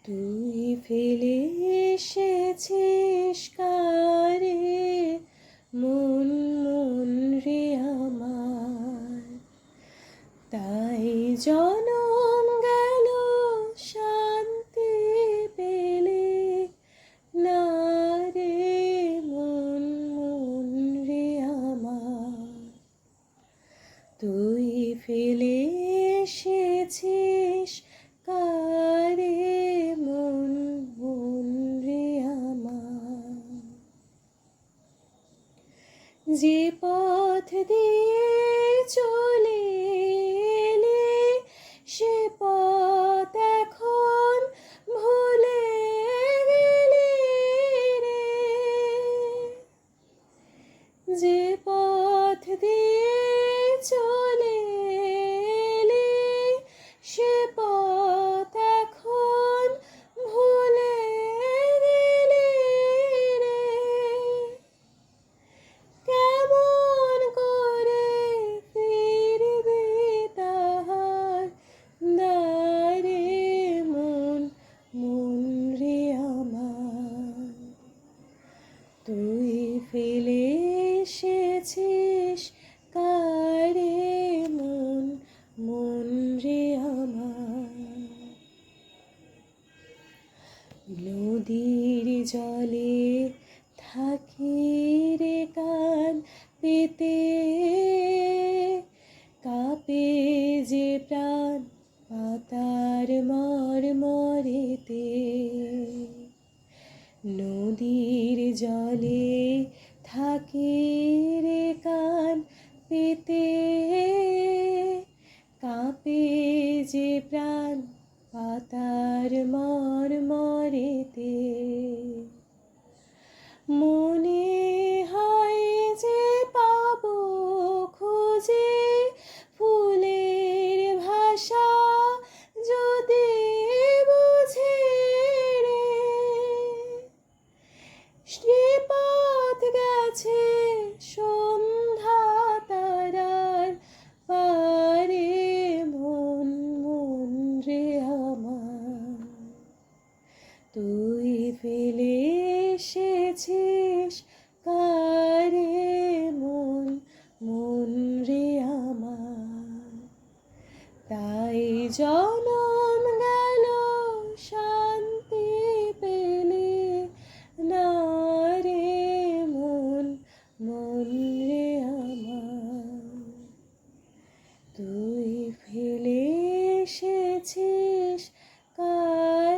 তুই ফেলে এসেছিস কারে মন মন রে আমার, তাই জনম গেল শান্তি পেলে না রে মন মন রে আমার। তুই ফেলে এসেছিস কারে মন মন রে আমার। যে পথ দিয়ে চলে এলি সে পথ এখন ভুলে গেলি রে। যে পথ দিয়ে চলে এলি সে পথ এখন ভুলে গেলি রে। কেমন করে ফিরবি তাহার দ্বারে মন মন রে আমার। তুই ফেলে এসেছিস কারে মন মন রে আমার। নদীর জলে থাকি রে কান পেতে, কাঁপে যে প্রাণ পাতার মরমরেতে। নদীর জলে থাকি রে কান পেতে, কাঁপে যে প্রাণ পাতার মরমরেতে। মনে হয় যে পাবো খুঁজে ফুলের ভাষা যদি বুঝে রে। সে পথ গেছে সন্ধ্যা তারার পারে মন মন রে আমার। তুই ফেলে এসেছিস কারে মন মন রে আমার, তাই জনম গেল শান্তি পেলে না রে মন মন রে আমার। তুই ফেলে এসেছিস কারে